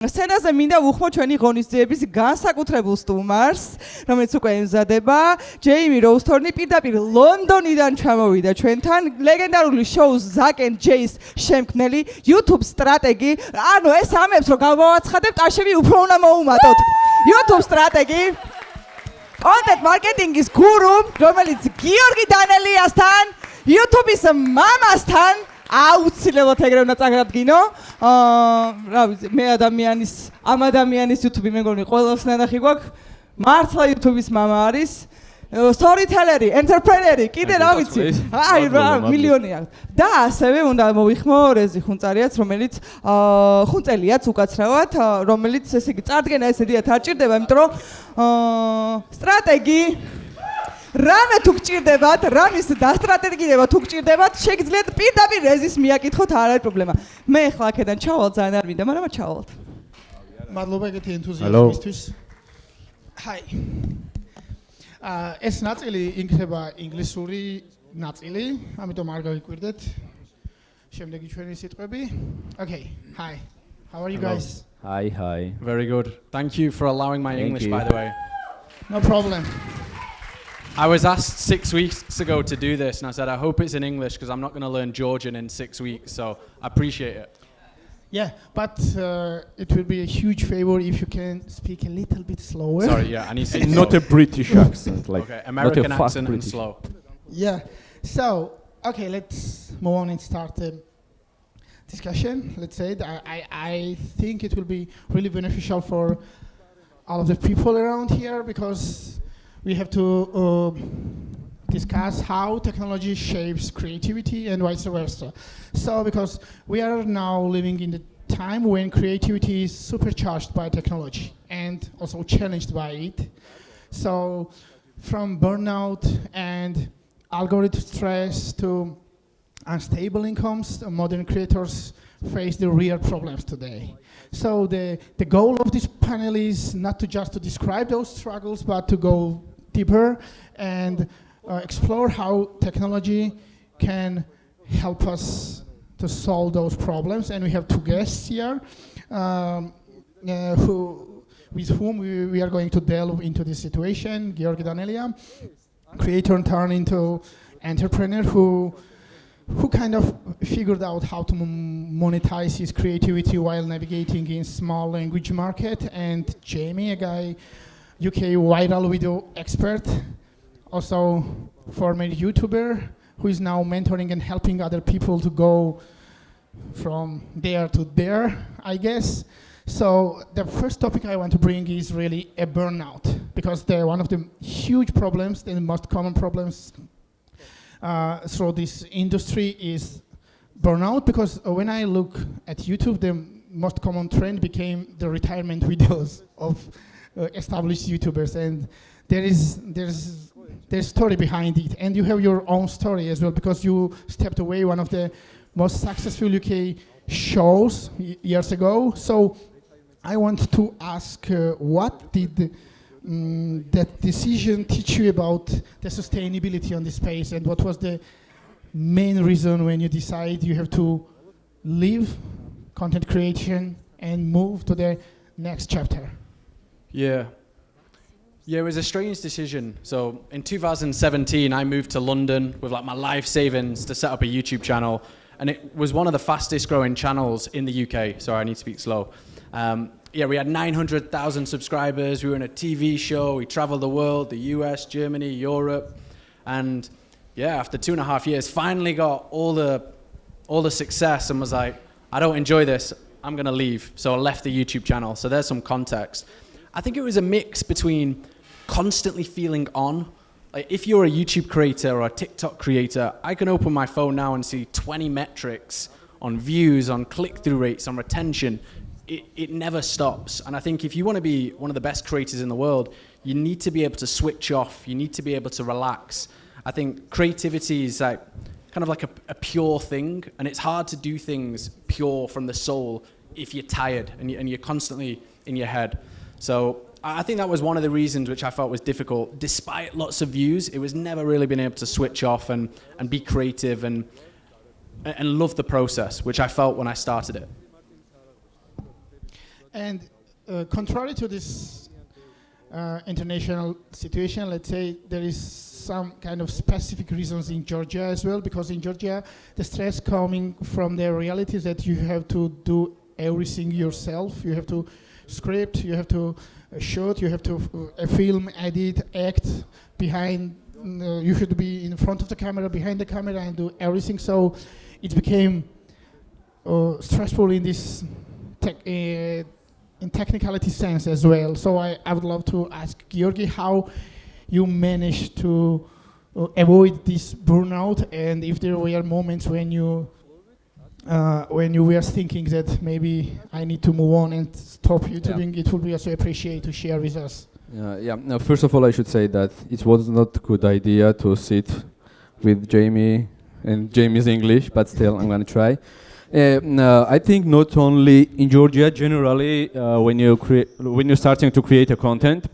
სცენაზე მინდა ვუხმო ჩვენი ღონისძიების განსაკუთრებულ სტუმარს, რომელიც უკვე ემზადება, ჯეიმი როუსთორნი პირდაპირ ლონდონიდან ჩამოვიდა ჩვენთან, ლეგენდარული შოუს Zack and Jay's შემქმნელი, YouTube სტრატეგი, ანუ ეს ამებს რომ გავავაცხადებთ, აშევი უფრო უნდა მოუმატოთ. YouTube სტრატეგი, content marketing-ის გურუ, რომელიც გიორგი დანელიასთან, YouTube-ის მამასთან აუცილებლად ეგრე უნდა წაგადგინო. რა ვიცი, მე ამ ადამიანის YouTube-ი მეგონი ყველას ნანახი გვაქვს. მართლა YouTube-ის მამა არის. Storytelleri, entrepreneur, კიდე რა ვიცი. აი რა მილიონი აქვს. და ასევე უნდა მოვიხმო Rezi ხუნწარიაც, რომელიც ხუნწელიაც უკაცრავად, რომელიც ესე იგი წარდგენა ესე დიდად არ ჭირდება, იმიტომ რომ სტრატეგი რამე თუ გჭირდებათ, რამის დასტრატეგირება თუ გჭირდებათ, შეგიძლიათ პირდაპირ Rezis მიაკითხოთ, არ არის პრობლემა. მე ახლა აქედან ჩავალ, ძალიან არ მინდა, მაგრამ ჩავალთ. მადლობა ეგეთი ენთუზიაზმისთვის. Hi. ეს ნაწილი იქნება ინგლისური ნაწილი, ამიტომ არ გავიკვირდეთ. შემდეგი ჩვენი სიტყვები. Okay. Hi. How are you guys? Hi. Very good. Thank you for allowing my English, by the way. No problem. I was asked 6 weeks ago to do this, and I said, I hope it's in English, because I'm not going to learn Georgian in 6 weeks, so I appreciate it. Yeah, but it will be a huge favor if you can speak a little bit slower. Sorry, yeah, I need to Not a British accent, like okay, American not a fast accent and British. slow. Yeah, so, okay, let's move on and start the discussion. Let's say I think it will be really beneficial for all of the people around here, because we have to discuss how technology shapes creativity and vice versa. So, because we are now living in the time when creativity is supercharged by technology and also challenged by it. So, from burnout and algorithm stress to unstable incomes, modern creators face the real problems today. So, the goal of this panel is not to just to describe those struggles, but to go deeper and explore how technology can help us to solve those problems. And we have two guests here with whom we are going to delve into this situation. Giorgi Danelia, creator turned into entrepreneur who kind of figured out how to monetize his creativity while navigating in small language market. And Jamie, a guy, UK viral video expert, also former YouTuber, who is now mentoring and helping other people to go from there to there, I guess. So the first topic I want to bring is really a burnout, because one of the huge problems, the most common problems through this industry is burnout, because when I look at YouTube, the most common trend became the retirement videos of established YouTubers, and there's story behind it, and you have your own story as well, because you stepped away one of the most successful UK shows years ago. So I want to ask, what did that decision teach you about the sustainability on the space, and what was the main reason when you decide you have to leave content creation and move to the next chapter? Yeah, it was a strange decision. So in 2017, I moved to London with like my life savings to set up a YouTube channel, and it was one of the fastest growing channels in the UK. Sorry, I need to speak slow. We had 900,000 subscribers. We were in a TV show. We traveled the world, the US, Germany, Europe, and after 2.5 years, finally got all the success, and was like, I don't enjoy this. I'm gonna leave. So I left the YouTube channel. So there's some context. I think it was a mix between constantly feeling on. Like if you're a YouTube creator or a TikTok creator, I can open my phone now and see 20 metrics on views, on click-through rates, on retention. It never stops. And I think if you want to be one of the best creators in the world, you need to be able to switch off. You need to be able to relax. I think creativity is like kind of like a pure thing, and it's hard to do things pure from the soul if you're tired and you're constantly in your head. So I think that was one of the reasons which I felt was difficult. Despite lots of views, it was never really being able to switch off and be creative and love the process, which I felt when I started it. And contrary to this international situation, let's say there is some kind of specific reasons in Georgia as well, because in Georgia, the stress coming from the reality is that you have to do everything yourself. You have to script, you have to shoot, you have to film, edit, act behind. You should be in front of the camera, behind the camera, and do everything. So it became stressful in this in technicality sense as well. So I would love to ask Giorgi how you managed to avoid this burnout, and if there were moments when you were thinking that maybe I need to move on and stop YouTubing, it would be also appreciated to share with us. Yeah. Now, first of all, I should say that it was not a good idea to sit with Jamie and Jamie's English, but still, I'm gonna try. No, I think not only in Georgia, generally, when you're starting to create a content,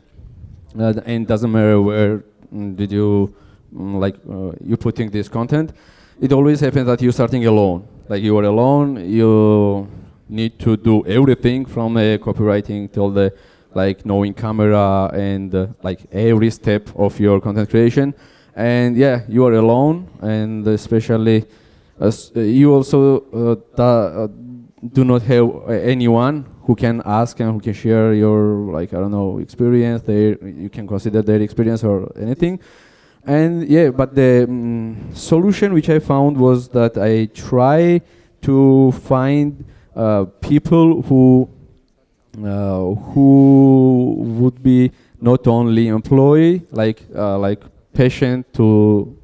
and doesn't matter where did you you putting this content, it always happens that you're starting alone. Like you are alone, you need to do everything from copywriting till the knowing camera and every step of your content creation. And yeah, you are alone, and especially you also do not have anyone who can ask and who can share your experience. You can consider their experience or anything. And yeah, but the solution which I found was that I try to find people who would be not only employee, patient to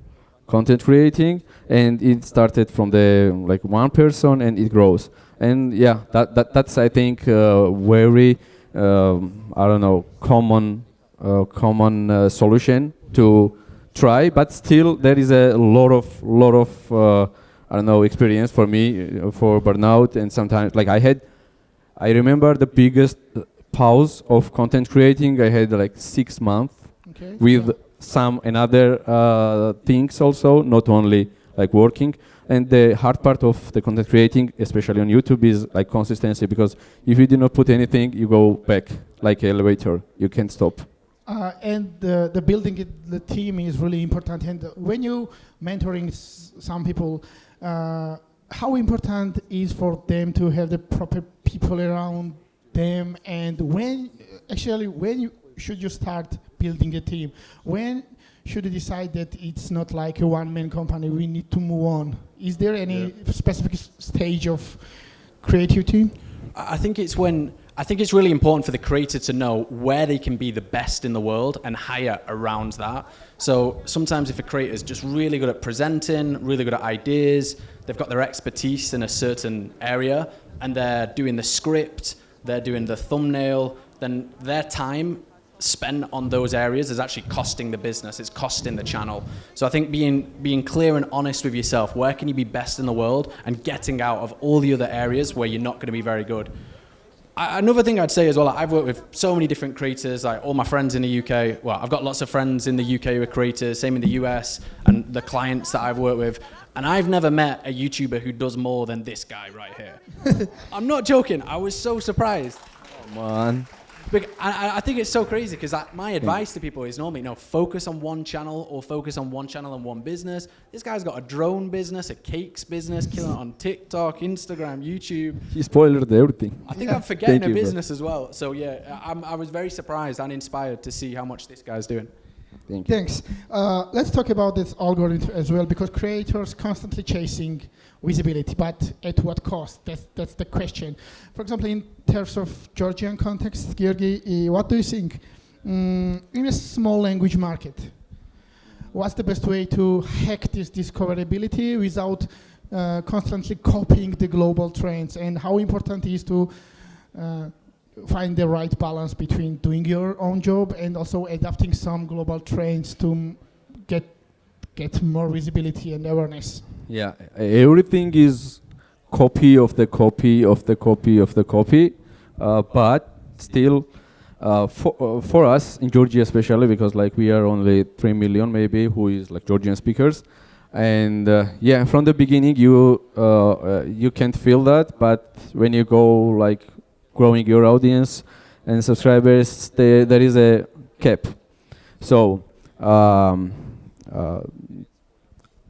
content creating, and it started from the one person and it grows. And yeah, that's I think very common solution to try, but still there is a lot of experience for me for burnout. And sometimes I remember the biggest pause of content creating I had 6 months with some another things also, not only working. And the hard part of the content creating, especially on YouTube, is consistency, because if you do not put anything, you go back like an elevator. You can't stop. And the building the team is really important. And when you mentoring some people, how important is for them to have the proper people around them? And when should you start building a team? When should you decide that it's not like a one-man company, we need to move on? Is there any specific stage of creativity? I think it's really important for the creator to know where they can be the best in the world and hire around that. So sometimes if a creator is just really good at presenting, really good at ideas, they've got their expertise in a certain area, and they're doing the script, they're doing the thumbnail, then their time spent on those areas is actually costing the business, it's costing the channel. So I think being clear and honest with yourself, where can you be best in the world, and getting out of all the other areas where you're not going to be very good. Another thing I'd say as well, I've worked with so many different creators, all my friends in the UK, well, I've got lots of friends in the UK who are creators, same in the US, and the clients that I've worked with, and I've never met a YouTuber who does more than this guy right here. I'm not joking, I was so surprised. Come on. I think it's so crazy, because my advice to people is normally, focus on one channel, or focus on one channel and one business. This guy's got a drone business, a cakes business, killing it on TikTok, Instagram, YouTube. He spoiled everything. I think I'm forgetting a business as well. So yeah, I was very surprised and inspired to see how much this guy's doing. Thank you. Thanks. Let's talk about this algorithm as well, because creators constantly chasing visibility, but at what cost? That's the question. For example, in terms of Georgian context, Giorgi, what do you think? In a small language market, what's the best way to hack this discoverability without constantly copying the global trends? And how important it is to find the right balance between doing your own job and also adapting some global trends to get more visibility and awareness? Yeah, everything is copy of the copy of the copy of the copy, but still for us in Georgia especially, because we are only 3 million maybe who is Georgian speakers, and yeah, from the beginning you can't feel that, but when you go growing your audience and subscribers, there is a cap. So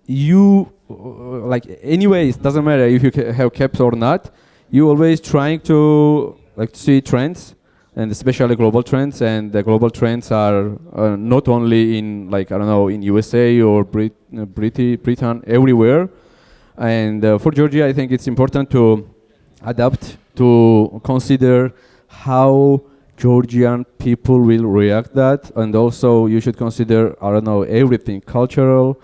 you like anyways, doesn't matter if you have caps or not. You always trying to like see trends, and especially global trends. And the global trends are not only in like I don't know in USA or Britain, everywhere. And for Giorgi, I think it's important to adapt, to consider how Georgian people will react that, and also you should consider I don't know everything cultural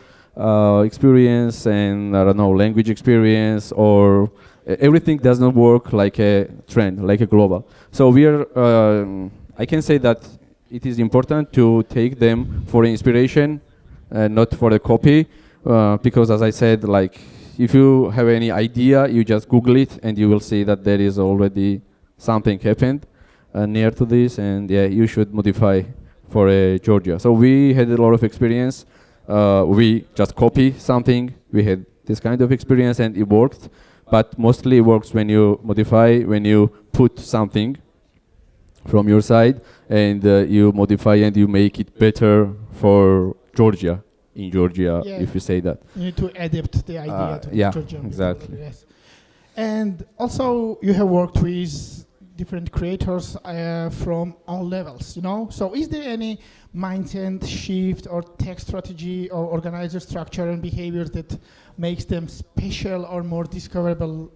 experience and I don't know language experience or everything does not work like a trend, like a global. So we are. I can say that it is important to take them for inspiration, not for a copy, because as I said, like if you have any idea, you just Google it and you will see that there is already something happened near to this, and yeah, you should modify for Georgia. So we had a lot of experience. We just copy something. We had this kind of experience and it worked. But mostly it works when you modify, when you put something from your side and you modify and you make it better for Georgia, in Georgia, Yeah. if you say that. You need to adapt the idea to yeah, Georgian people, exactly. yes. And also you have worked with different creators from all levels, you know? So is there any mindset shift or tech strategy or organizer structure and behavior that makes them special or more discoverable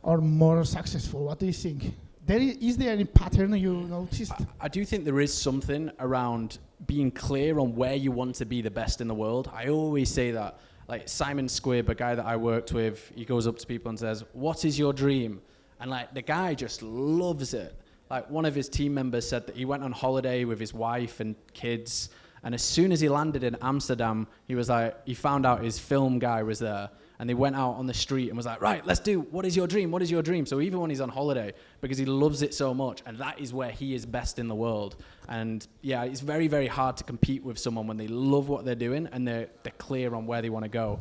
or more successful? What do you think? Is there any pattern you noticed? I do think there is something around being clear on where you want to be the best in the world. I always say that. Like Simon Squibb, a guy that I worked with, he goes up to people and says, "What is your dream?" And like the guy just loves it. Like one of his team members said that he went on holiday with his wife and kids, and as soon as he landed in Amsterdam, he was like, he found out his film guy was there, and they went out on the street and was like, "Right, let's do, what is your dream? What is your dream?" So even when he's on holiday, because he loves it so much, and that is where he is best in the world. And yeah, it's very, very hard to compete with someone when they love what they're doing and they're clear on where they want to go.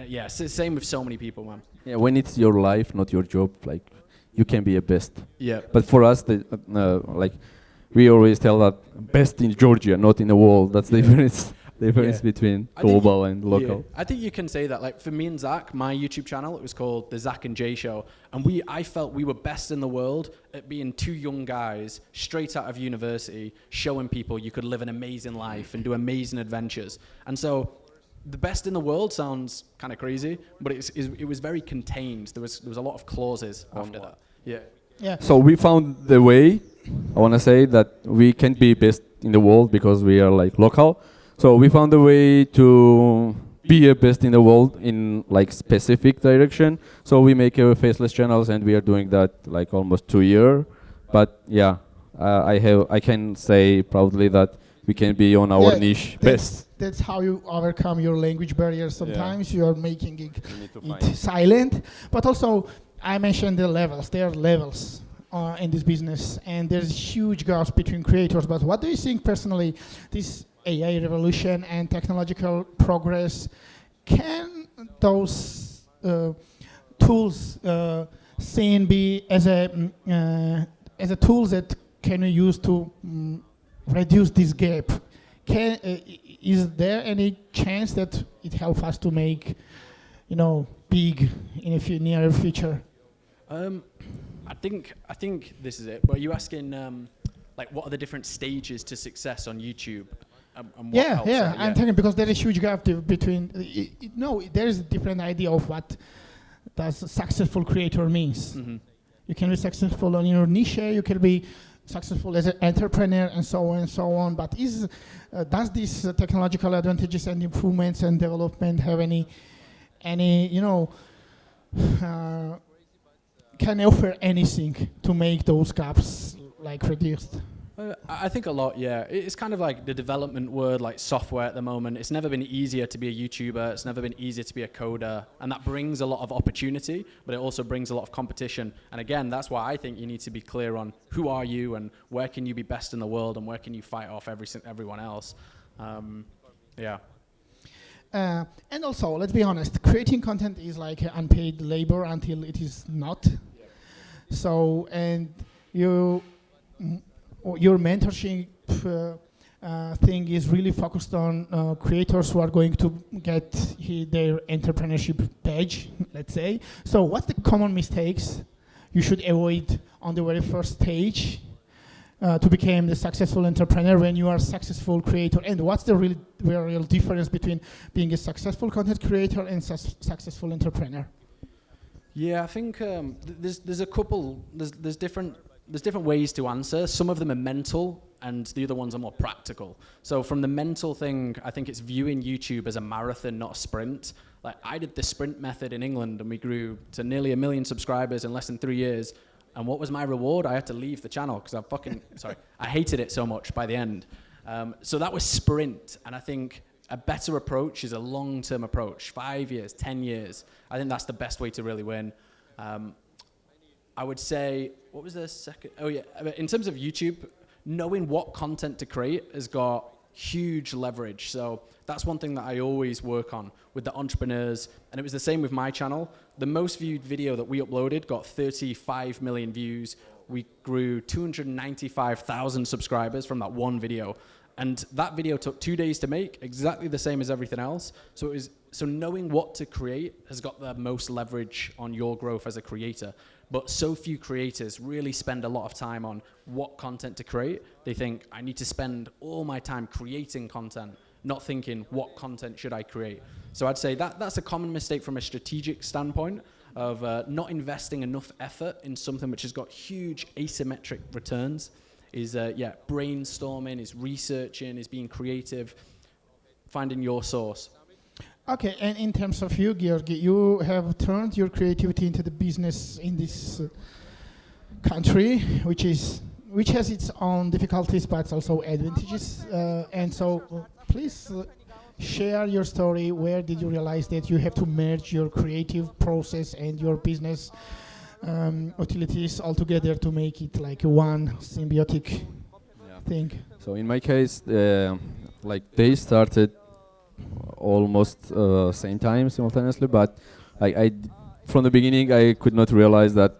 Yeah, same with so many people, man. Yeah, when it's your life, not your job, like you can be a best. Yeah. But for us, like we always tell that best in Georgia, not in the world. That's the difference. Difference between global and local. Yeah. I think you can say that. Like for me and Zach, my YouTube channel, it was called The Zach and Jay Show, and I felt we were best in the world at being two young guys straight out of university, showing people you could live an amazing life and do amazing adventures. And so, the best in the world sounds kind of crazy, but it was very contained. There was a lot of clauses after that. Yeah. Yeah. So we found the way. I want to say that we can't be best in the world because we are like local. So we found a way to be a best in the world in like specific direction. So we make faceless channels, and we are doing that like almost 2 years. But yeah, I can say proudly that we can be on our niche best. That's how you overcome your language barriers. Sometimes you are making it find silent, but also I mentioned the levels. There are levels in this business, and there's huge gaps between creators. But what do you think personally? This AI revolution and technological progress, can those tools seen be as a tools that can you use to reduce this gap? Is there any chance that it helps us to make, big in a near future? I think this is it. But are you asking like what are the different stages to success on YouTube? And what helps that? I'm thinking because there is a huge gap between. There is a different idea of what does a successful creator means. Mm-hmm. You can be successful on your niche. You can be successful as an entrepreneur, and so on and so on. But does these technological advantages and improvements and development have any can offer anything to make those gaps like reduced? I think a lot, yeah. It's kind of like the development word, like software at the moment. It's never been easier to be a YouTuber. It's never been easier to be a coder. And that brings a lot of opportunity, but it also brings a lot of competition. And again, that's why I think you need to be clear on who are you and where can you be best in the world and where can you fight off everyone else. Yeah. And also, let's be honest, creating content is like unpaid labor until it is not. So, and you, your mentorship thing is really focused on creators who are going to get their entrepreneurship badge, let's say. So, what's the common mistakes you should avoid on the very first stage to become the successful entrepreneur when you are a successful creator? And what's the real difference between being a successful content creator and successful entrepreneur? Yeah, I think there's a couple. There's different ways to answer. Some of them are mental, and the other ones are more practical. So from the mental thing, I think it's viewing YouTube as a marathon, not a sprint. Like I did the sprint method in England, and we grew to nearly 1 million subscribers in less than 3 years. And what was my reward? I had to leave the channel because I hated it so much by the end. So that was sprint, and I think a better approach is a long-term approach, 5 years, 10 years. I think that's the best way to really win. I would say, what was the second? Oh yeah, in terms of YouTube, knowing what content to create has got huge leverage. So that's one thing that I always work on with the entrepreneurs. And it was the same with my channel. The most viewed video that we uploaded got 35 million views. We grew 295,000 subscribers from that one video. And that video took 2 days to make, exactly the same as everything else. So knowing what to create has got the most leverage on your growth as a creator. But so few creators really spend a lot of time on what content to create. They think, I need to spend all my time creating content, not thinking, what content should I create? So I'd say that's a common mistake from a strategic standpoint of not investing enough effort in something which has got huge asymmetric returns. Is brainstorming, is researching, is being creative, finding your source. Okay, and in terms of you, Giorgi, you have turned your creativity into the business in this country, which has its own difficulties but also advantages. And so, please share your story. Where did you realize that you have to merge your creative process and your business utilities all together to make it like one symbiotic thing? So in my case, like they started almost same time simultaneously, but I from the beginning I could not realize that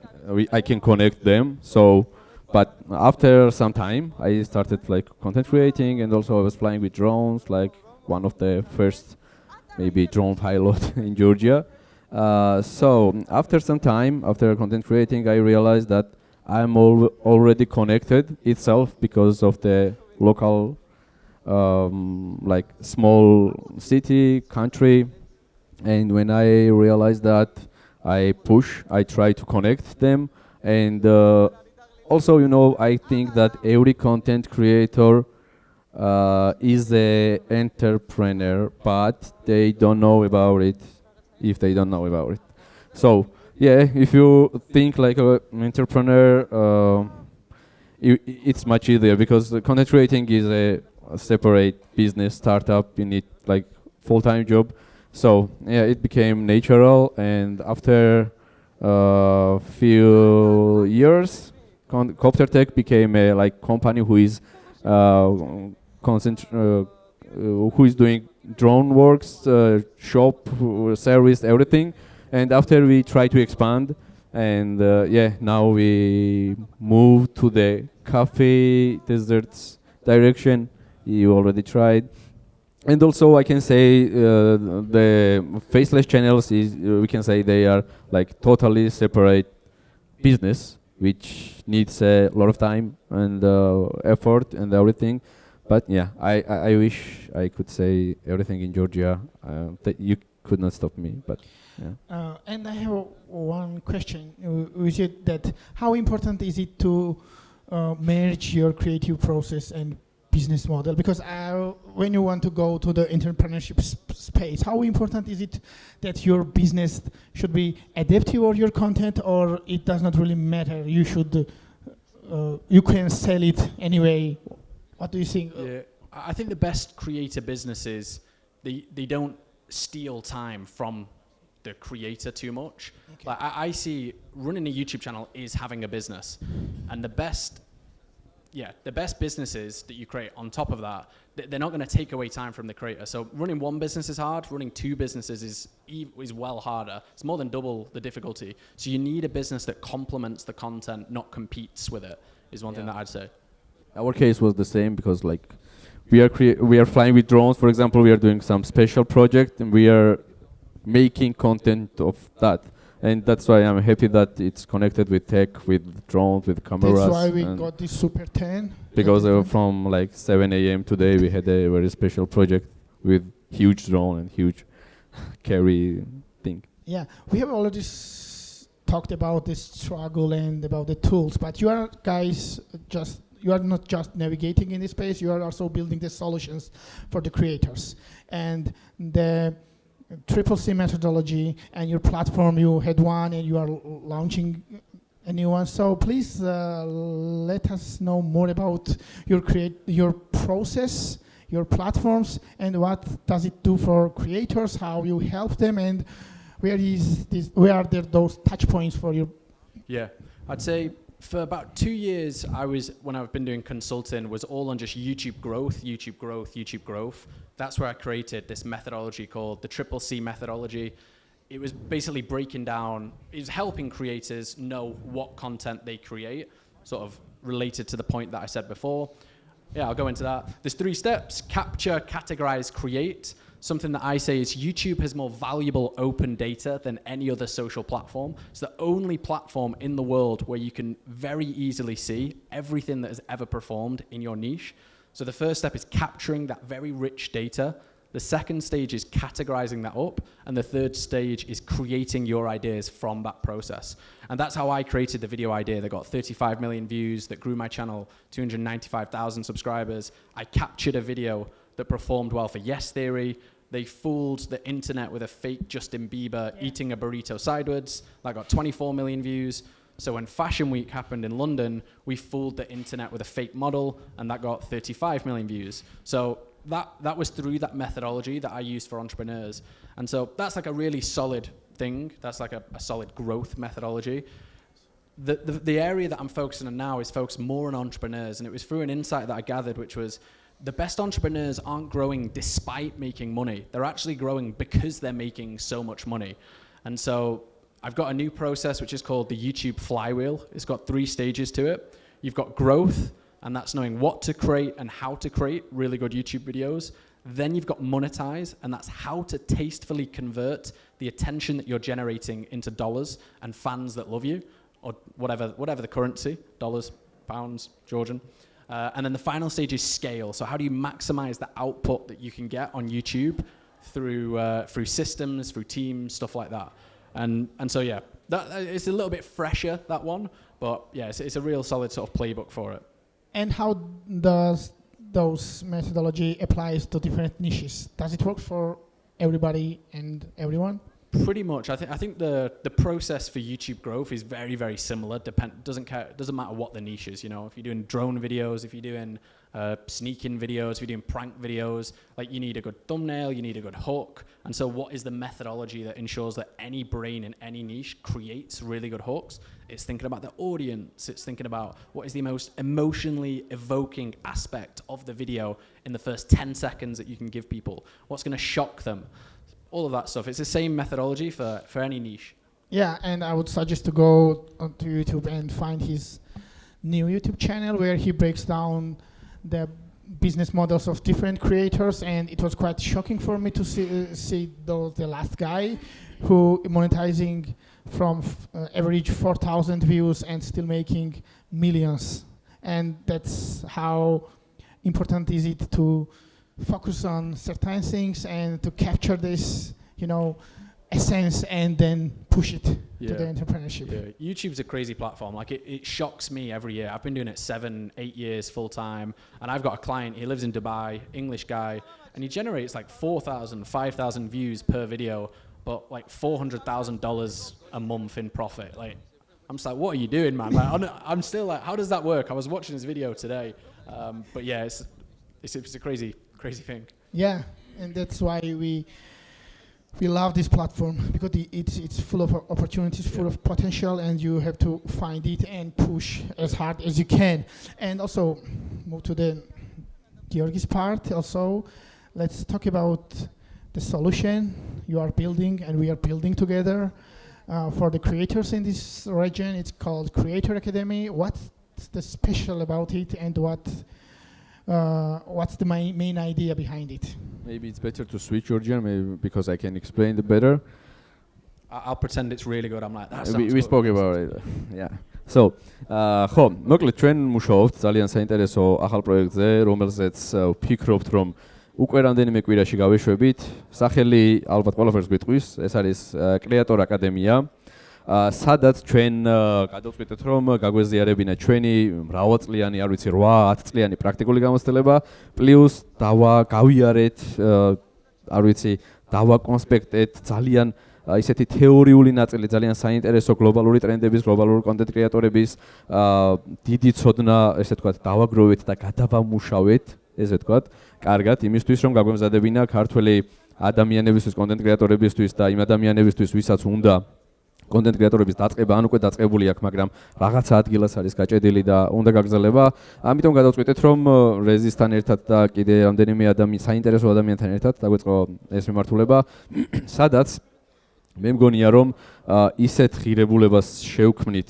I can connect them. So, but after some time I started like content creating, and also I was flying with drones, like one of the first maybe drone pilot in Georgia. So after some time, after content creating, I realized that I'm already connected itself because of the local like small city, country. And when I realized that, I try to connect them. And also, you know, I think that every content creator is an entrepreneur, but they don't know about it if they don't know about it. So, yeah, if you think like an entrepreneur, it's much easier because the content creating is a separate business startup. You need like full-time job. So yeah, it became natural, and after few years, Hapttic became a like company who is who is doing drone works, shop, service, everything. And after we try to expand, and yeah, now we move to the cafe desserts direction. You already tried. And also I can say the faceless channels is, we can say they are like totally separate business, which needs a lot of time and effort and everything. But yeah, I wish I could say everything in Georgia. That you could not stop me, but yeah. And I have one question, which is that how important is it to merge your creative process and business model? Because when you want to go to the entrepreneurship space, how important is it that your business should be adaptive of your content, or it does not really matter? You should, you can sell it anyway. What do you think? Yeah, I think the best creator businesses, they don't steal time from the creator too much. Okay. Like I see running a YouTube channel is having a business, and the best yeah, the best businesses that you create on top of that, they're not going to take away time from the creator. So running one business is hard. Running two businesses is well harder. It's more than double the difficulty. So you need a business that complements the content, not competes with it, is one thing that I'd say. Our case was the same because like we are flying with drones, for example. We are doing some special project and we are making content of that. And that's why I'm happy that it's connected with tech, with drones, with cameras. That's why we got this Super 10. Because from like 7 a.m. today, we had a very special project with huge drone and huge carry thing. Yeah, we have already talked about this struggle and about the tools, but you are guys you are not just navigating in this space, you are also building the solutions for the creators. And the Triple C methodology and your platform, you had one and you are launching a new one. So please let us know more about your process, your platforms, and what does it do for creators, how you help them, and where are there those touch points for you? Yeah, I'd say for about 2 years, when I've been doing consulting, was all on just YouTube growth, YouTube growth, YouTube growth. That's where I created this methodology called the Triple C methodology. It was basically breaking down, it was helping creators know what content they create, sort of related to the point that I said before. Yeah, I'll go into that. There's 3 steps: capture, categorize, create. Something that I say is YouTube has more valuable open data than any other social platform. It's the only platform in the world where you can very easily see everything that has ever performed in your niche. So the first step is capturing that very rich data. The second stage is categorizing that up. And the third stage is creating your ideas from that process. And that's how I created the video idea that got 35 million views, that grew my channel 295,000 subscribers. I captured a video that performed well for Yes Theory. They fooled the internet with a fake Justin Bieber eating a burrito sideways. That got 24 million views. So when Fashion Week happened in London, we fooled the internet with a fake model, and that got 35 million views. So that was through that methodology that I used for entrepreneurs. And so that's like a really solid thing. That's like a solid growth methodology. The area that I'm focusing on now is focused more on entrepreneurs, and it was through an insight that I gathered, which was the best entrepreneurs aren't growing despite making money. They're actually growing because they're making so much money. And so I've got a new process which is called the YouTube flywheel. It's got 3 stages to it. You've got growth, and that's knowing what to create and how to create really good YouTube videos. Then you've got monetize, and that's how to tastefully convert the attention that you're generating into dollars and fans that love you, or whatever the currency, dollars, pounds, Georgian. And then the final stage is scale. So how do you maximize the output that you can get on YouTube through systems, through teams, stuff like that. And so yeah, it's a little bit fresher, that one, but yeah, it's a real solid sort of playbook for it. And how does those methodology applies to different niches? Does it work for everybody and everyone? Pretty much. I think the process for YouTube growth is very, very similar. Doesn't matter what the niche is. You know, if you're doing drone videos, if you're doing sneaking videos, if you're doing prank videos, like you need a good thumbnail, you need a good hook. And so what is the methodology that ensures that any brain in any niche creates really good hooks? It's thinking about the audience. It's thinking about what is the most emotionally evoking aspect of the video in the first 10 seconds that you can give people. What's going to shock them? All of that stuff. It's the same methodology for any niche. Yeah, and I would suggest to go onto YouTube and find his new YouTube channel where he breaks down the business models of different creators, and it was quite shocking for me to see the last guy who monetizing from average 4,000 views and still making millions. And that's how important is it to focus on certain things and to capture this, essence and then push it to the entrepreneurship. Yeah. YouTube's a crazy platform. Like it shocks me every year. I've been doing it 7-8 years full time, and I've got a client. He lives in Dubai, English guy, and he generates like 4,000, 5,000 views per video, but like $400,000 a month in profit. Like I'm just like, what are you doing, man? Like, I'm still like, how does that work? I was watching his video today, but yeah, it's a crazy thing. Yeah, and that's why we we love this platform because it's full of opportunities, full of potential, and you have to find it and push as hard as you can. And also, move to the Giorgi's part. Also, let's talk about the solution you are building and we are building together for the creators in this region. It's called Creator Academy. What's the special about it, and what's the main idea behind it? Maybe it's better to switch Georgian, maybe because I can explain it better. I'll pretend it's really good. I'm like, that We sounds spoke good. about it. Yeah. So, ხო, მოკლედ ჩვენ მუშაობთ ძალიან საინტერესო ახალ პროექტზე, რომელზეც ვფიქრობთ, რომ უკვე რამდენიმე კვირაში გავეშვებით. სახელი ალბათ ყველაფერს გვიტყვის, ეს არის კრეატორ აკადემია. სადაც ჩვენ გადავწყვიტეთ, რომ გაგვეზიარებინა ჩვენი მრავალწლიანი, არ ვიცი, 8-10 წლიანი პრაქტიკული გამოცდილება, პლუს გავიარეთ, არ ვიცი, დავაკონსპექტეთ ძალიან ისეთი თეორიული ნაწილი, ძალიან საინტერესო გლობალური ტრენდების, გლობალური კონტენტ კრეატორების დიდი ცოდნა, ესე ვთქვათ, დავაგროვეთ და გადავამუშავეთ, ესე ვთქვათ, კარგად, იმისთვის, რომ გაგვემზადებინა ქართველი ადამიანებისთვის, კონტენტ კრეატორებისთვის და იმ ადამიანებისთვის, ვისაც უნდა კონტენტ კრეატორების დაწყება, ან უკვე დაწყებული აქვს, მაგრამ რაღაცა ადგილას არის გაჭედილი და უნდა გაგრძელება. ამიტომ გადავწყვიტეთ, რომ რეზისთან ერთად და კიდე რამდენიმე საინტერესო ადამიანთან ერთად დაგვეწყო ეს მიმართულება, სადაც მე მგონია, რომ ისეთ ღირებულებას შევქმნით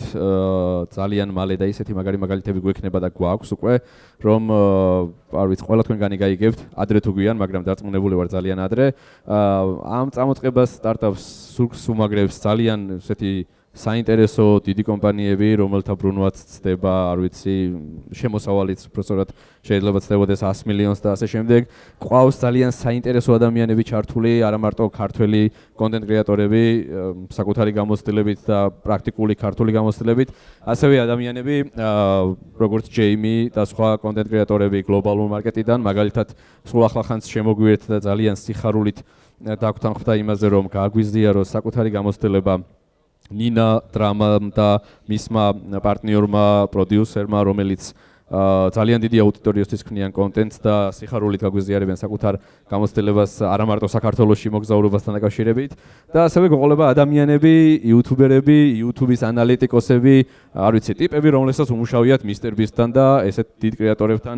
ძალიან მალე და ისეთი მაგარი მაგალითები გვექნება და გვაქვს უკვე, რომ არ ვიცი, ყველა თქვენგანი გაიგებთ, ადრე თუ გვიან, მაგრამ დარწმუნებული ვარ ძალიან ადრე. ამ წამოწყებას სტარტაპს სურს უმაგრებს ძალიან ესეთი საინტერესო დიდი კომპანიები, რომელთა ბრუნვაც ცდება, არ ვიცი, შემოსავალიც უბრალოდ შეიძლება ცდებოდეს 100 მილიონს და ასე შემდეგ. ყავს ძალიან საინტერესო ადამიანები ჩართული, არა მარტო ქართველი კონტენტ კრეატორები, საკუთარი გამოცდილებით და პრაქტიკული ქართული გამოცდილებით, ასევე ადამიანები, როგორც ჯეიმი და სხვა კონტენტ კრეატორები გლობალურ მარკეტიდან, მაგალითად, სულ ახლახანს შემოგვიერთდა და ძალიან სიხარულით დაგვთანხმდა იმაზე, რომ გაგვიზიაროს საკუთარი გამოცდილება ნინა დრამამ და მისმა პარტნიორმა, პროდიუსერმა, რომელიც ძალიან დიდი აუდიტორიისთვის ქმნიან კონტენტს და სიხარულით გაგვიზიარებენ საკუთარ გამოცდილებას არა მარტო საქართველოში მოგზაურობასთან დაკავშირებით და ასევე გვეყოლება ადამიანები, იუთუბერები, იუთუბის ანალიტიკოსები, არ ვიცი, ტიპები, რომლებსაც უმუშავიათ Mr. Beast-თან და ესეთ დიდ კრეატორებთან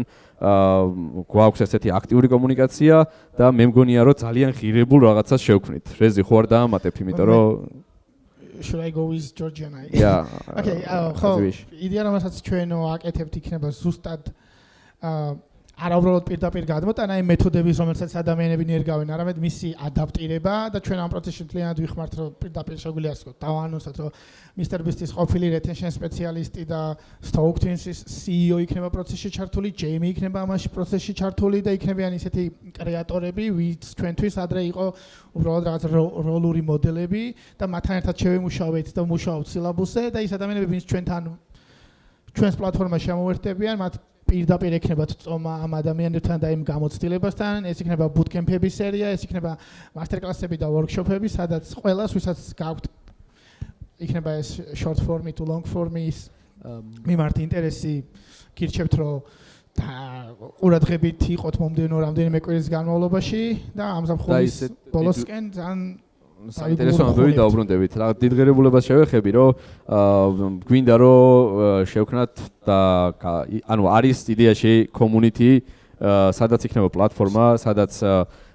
გვაქვს ესეთი აქტიური კომუნიკაცია და მე მგონია, რომ ძალიან ღირებულ რაღაცას შევქმნით. რეზი, ხო არ დაამატებ, იმიტომ რომ Should I go with Georgian? Yeah. Okay, იდეა რომელსაც ჩვენ ვაკეთებთ იქნება ზუსტად არა უბრალოდ პირდაპირ გადმოტანა იმ მეთოდების, რომელსაც ადამიანები ნერგავენ, არამედ მისი ადაპტირება და ჩვენ ამ პროცესში მთლიანად ვიხმართ, რომ პირდაპირ შეგვიძლია დავანონსოთ, რომ Mr. Beast-ის ყოფილი retention სპეციალისტი და Stoke Twins-ის CEO იქნება პროცესში ჩართული, ჯეიმი იქნება ამაში პროცესში ჩართული და იქნებიან ისეთი კრეატორები, ვინც ჩვენთვის ადრე იყო უბრალოდ რაღაც როლური მოდელები და მათთან ერთად შევიმუშავეთ და ვმუშაობთ სილაბუსზე და ის ადამიანები, ვინც ჩვენს პლატფორმაში შემოვერთებიან, მათ პირდაპირ ექნებათ წომა ამ ადამიანებთან და იმ გამოცდილებასთან, ეს იქნება bootcamp-ების სერია, ეს იქნება master-class-ები და workshop-ები, სადაც ყველას, ვისაც გაქვთ იქნება ეს short form-ი თუ long form-ის მიმართ ინტერესი, გირჩევთ, რომ ყურადღებით იყოთ მომდევნო რამდენიმე კვირის განმავლობაში და ამ ზაფხულის ბოლოსკენ ძალიან საინტერესო ამბები დაუბრუნდებით. რაღაც დიდ ღირებულებას შევეხები, რომ გვინდა რომ შევქნათ და ანუ არის იდეაში community, სადაც იქნება პლატფორმა, სადაც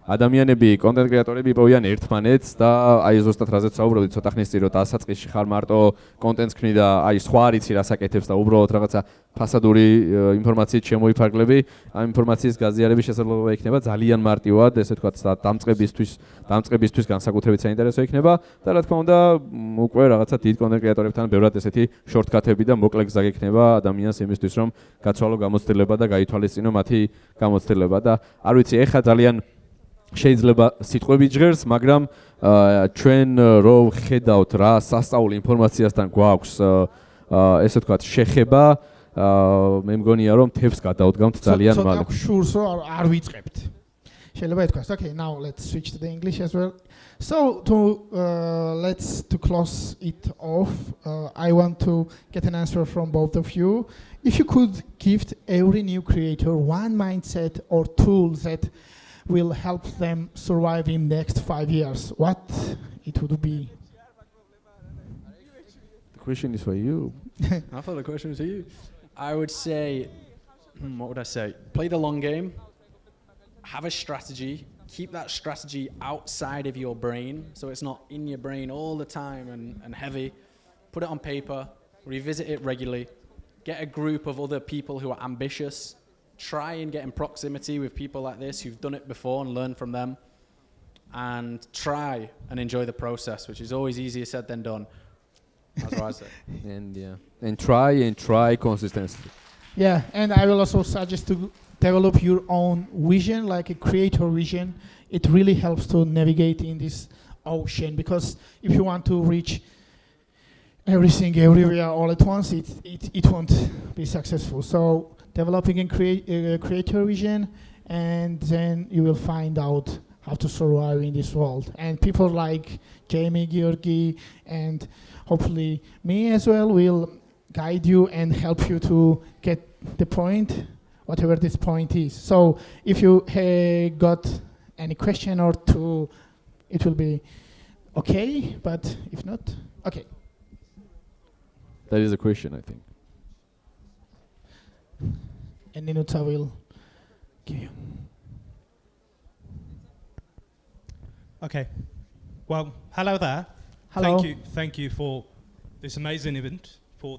ადამიანები, კონტენტ კრეატორები იპოვიან ერთმანეთს და აი ზუსტად რაზეც საუბრობთ, ცოტა ხნის წინ რომ დასაწყისში ხარ მარტო კონტენტს ქმნი და აი სხვა არიცი რას აკეთებს და უბრალოდ რაღაცა ფასადური ინფორმაციით შემოიფარგლები, ამ ინფორმაციის გაზიარების შესაძლებლობა იქნება ძალიან მარტივად, ესე ვთქვათ, დამწყებისთვის განსაკუთრებით საინტერესო იქნება და რა თქმა უნდა, უკვე რაღაცა დიდ კონტენტ კრეატორებთან ბევრად ესეთი შორტკათები და მოკლე გზა გექნება ადამიანს იმისთვის, რომ გაცვალო გამოცდილება და გაითვალისწინო მათი გამოცდილება და არ ვიცი, ეხა ძალიან შეიძლება სიტყვები ჟღერს, მაგრამ ჩვენ რო ვხედავთ რა სასწაული ინფორმაციასთან გვაქვს, ესე ვთქვათ, შეხება, მე მგონია რომ თებს გადავდგამთ ძალიან მალე. ცოტა შურს რომ არ ვიწყებთ. შეიძლება ითქვას, okay, now let's switch to the English as well. So to close it off, I want to get an answer from both of you. If you could give every new creator one mindset or tool that will help them survive in next 5 years? What it would be? The question is for you. I thought the question was to you. I would say, what would I say? Play the long game. Have a strategy. Keep that strategy outside of your brain, so it's not in your brain all the time and heavy. Put it on paper. Revisit it regularly. Get a group of other people who are ambitious. Try and get in proximity with people like this who've done it before and learn from them. And try and enjoy the process, which is always easier said than done. That's what I say. And try consistently. Yeah, and I will also suggest to develop your own vision, like a creator vision. It really helps to navigate in this ocean, because if you want to reach everything everywhere all at once, it won't be successful. So developing a creator vision, and then you will find out how to survive in this world. And people like Jamie, Giorgi, and hopefully me as well will guide you and help you to get the point, whatever this point is. So if you got any question or two, it will be okay, but if not, okay. That is a question, I think. And Ninuta will give you. Okay. Well, hello there. Hello. Thank you for this amazing event to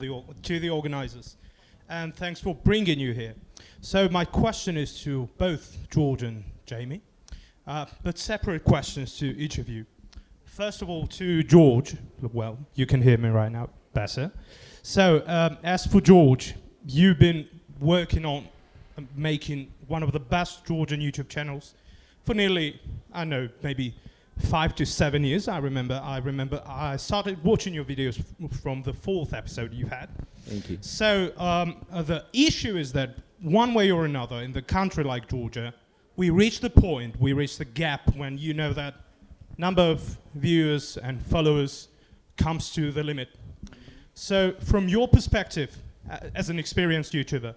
the organizers, and thanks for bringing you here. So my question is to both George and Jamie, but separate questions to each of you. First of all, to George. Well, you can hear me right now better. So as for George, you've been working on making one of the best Georgian YouTube channels for nearly, I know, maybe 5 to 7 years. I remember I started watching your videos from the 4th episode you had. Thank you. So the issue is that one way or another in the country like Georgia, we reach the gap when you know that number of viewers and followers comes to the limit. So from your perspective, as an experienced YouTuber,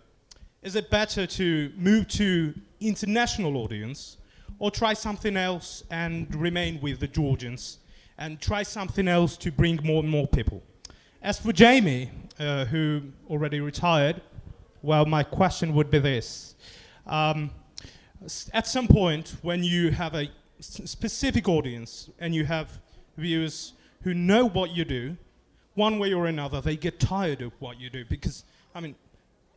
is it better to move to international audience, or try something else and remain with the Georgians and try something else to bring more and more people? As for Jamie, who already retired, well, my question would be this. At some point, when you have a specific audience and you have viewers who know what you do, one way or another, they get tired of what you do, because, I mean,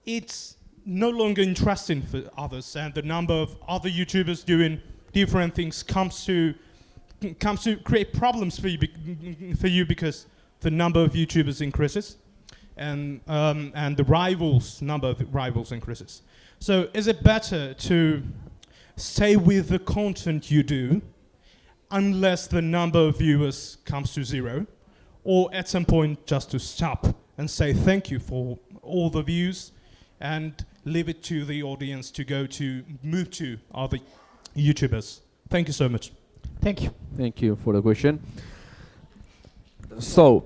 it's no longer interesting for others, and the number of other YouTubers doing different things comes to create problems for you because the number of YouTubers increases, and the number of rivals increases. So is it better to stay with the content you do unless the number of viewers comes to 0, or at some point just to stop and say thank you for all the views and leave it to the audience to move to other YouTubers? Thank you so much. Thank you. Thank you for the question. So,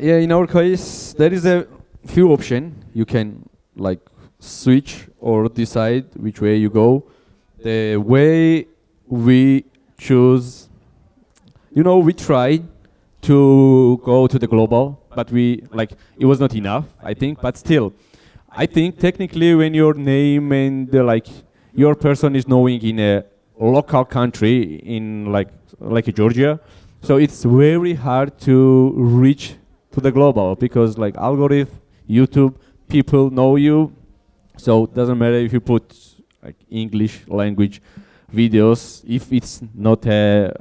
in our case, there is a few options. You can like switch or decide which way you go. The way we choose, we tried to go to the global, but it was not enough, I think. But still, I think technically when your name and your person is knowing in a local country in like Georgia, so it's very hard to reach to the global, because like algorithm, YouTube, people know you, so it doesn't matter if you put like English language videos, if it's not very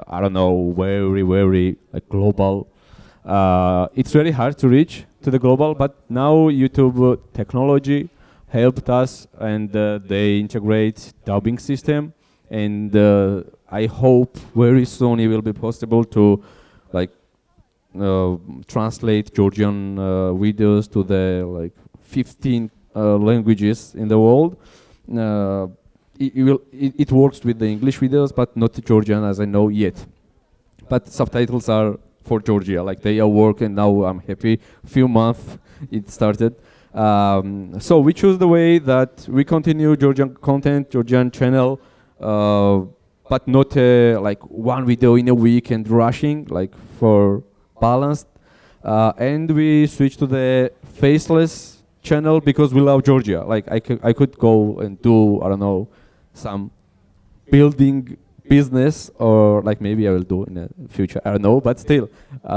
global, it's very hard to reach to the global. But now YouTube technology helped us, and they integrate dubbing system, and I hope very soon it will be possible to translate Georgian videos to the 15 languages in the world. It works with the English videos, but not the Georgian, as I know yet. But subtitles are for Georgia, they are working now. I'm happy. Few months it started. So we choose the way that we continue Georgian content, Georgian channel, but not like one video in a week and rushing, like for balanced. And we switched to the faceless channel because we love Georgia. Like I could go and do, I don't know, some building business, or like maybe I will do in the future, I don't know, but still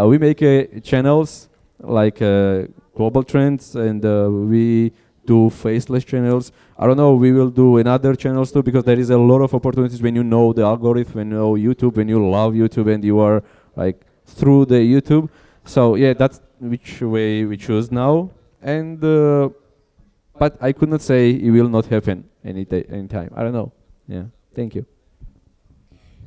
we make channels like global trends, and we do faceless channels. I don't know, we will do another channels too, because there is a lot of opportunities when you know the algorithm, when you know YouTube, when you love YouTube and you are like through the YouTube. So yeah, that's which way we choose now. And but I could not say it will not happen anytime. I don't know. Yeah, thank you.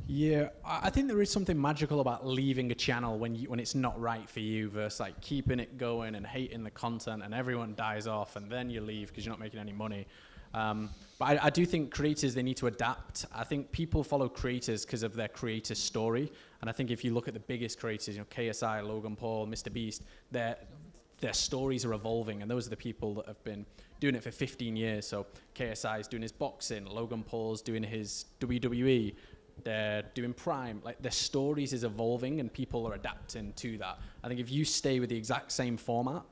Yeah, I think there is something magical about leaving a channel when it's not right for you versus like keeping it going and hating the content and everyone dies off and then you leave because you're not making any money. But I do think creators, they need to adapt. I think people follow creators because of their creator story. And I think if you look at the biggest creators, KSI, Logan Paul, Mr. Beast, their stories are evolving. And those are the people that have been doing it for 15 years. So KSI is doing his boxing, Logan Paul's doing his WWE, they're doing Prime. Like their stories is evolving and people are adapting to that. I think if you stay with the exact same format,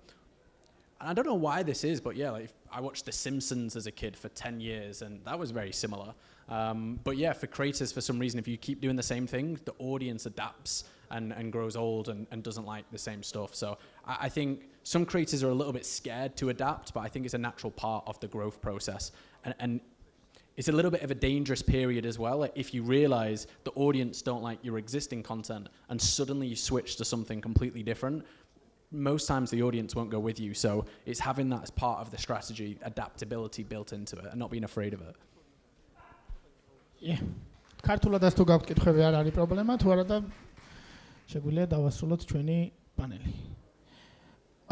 and I don't know why this is, but yeah, like I watched The Simpsons as a kid for 10 years and that was very similar. But yeah, for creators, for some reason, if you keep doing the same thing, the audience adapts and grows old and doesn't like the same stuff. So I think some creators are a little bit scared to adapt, but I think it's a natural part of the growth process. And it's a little bit of a dangerous period as well. Like if you realize the audience don't like your existing content and suddenly you switch to something completely different, most times the audience won't go with you. So it's having that as part of the strategy, adaptability built into it and not being afraid of it. Yeah. ქართულად თუ გაქვთ კითხვები არ არის პრობლემა, თუ არა და შეგვიძლია დავასრულოთ ჩვენი პანელი.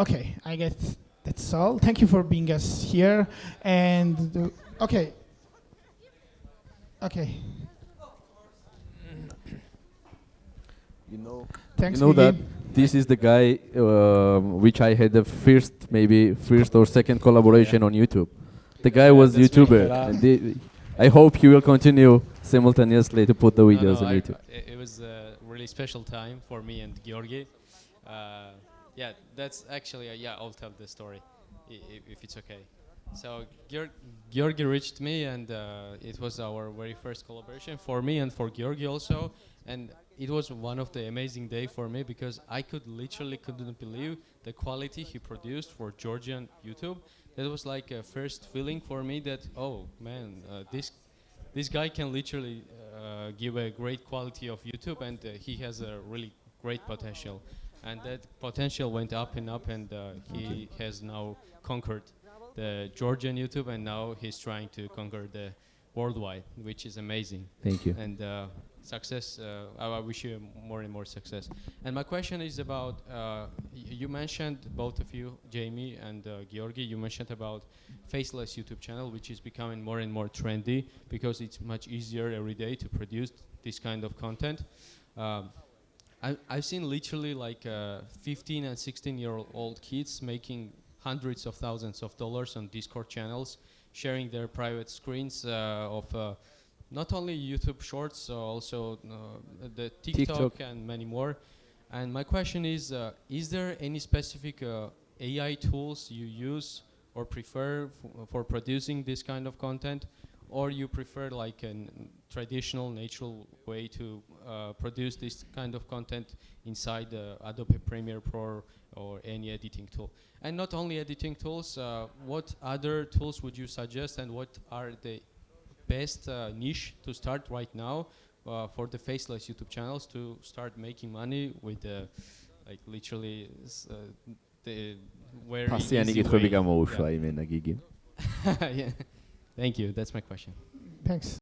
Okay, I guess that's all. Thank you for being us here and okay. Thanks, you know Gigi. that this is the guy which I had the first or second collaboration on YouTube. The guy was YouTuber. And I hope he will continue simultaneously to put the videos on YouTube. It was a really special time for me and Giorgi. Yeah, that's actually, I'll tell the story if it's okay. So Giorgi reached me and it was our very first collaboration for me and for Giorgi also. And it was one of the amazing day for me because I couldn't believe the quality he produced for Georgian YouTube. That was like a first feeling for me that, oh man, this guy can literally give a great quality of YouTube and he has a really great potential. And that potential went up and up and he has now conquered the Georgian YouTube and now he's trying to conquer the worldwide, which is amazing. Thank you. And success, I wish you more and more success. And my question is about, you mentioned, both of you, Jamie and Giorgi, you mentioned about faceless YouTube channel, which is becoming more and more trendy because it's much easier every day to produce this kind of content. I've seen literally like 15 and 16-year-old kids making hundreds of thousands of dollars on Discord channels, sharing their private screens of not only YouTube Shorts, also the TikTok and many more. And my question is there any specific AI tools you use or prefer for producing this kind of content? Or you prefer like a traditional, natural way to produce this kind of content inside Adobe Premiere Pro or any editing tool? And not only editing tools, what other tools would you suggest and what are the best niche to start right now for the faceless YouTube channels to start making money with like literally the very easy way? Yeah. Thank you. That's my question. Thanks.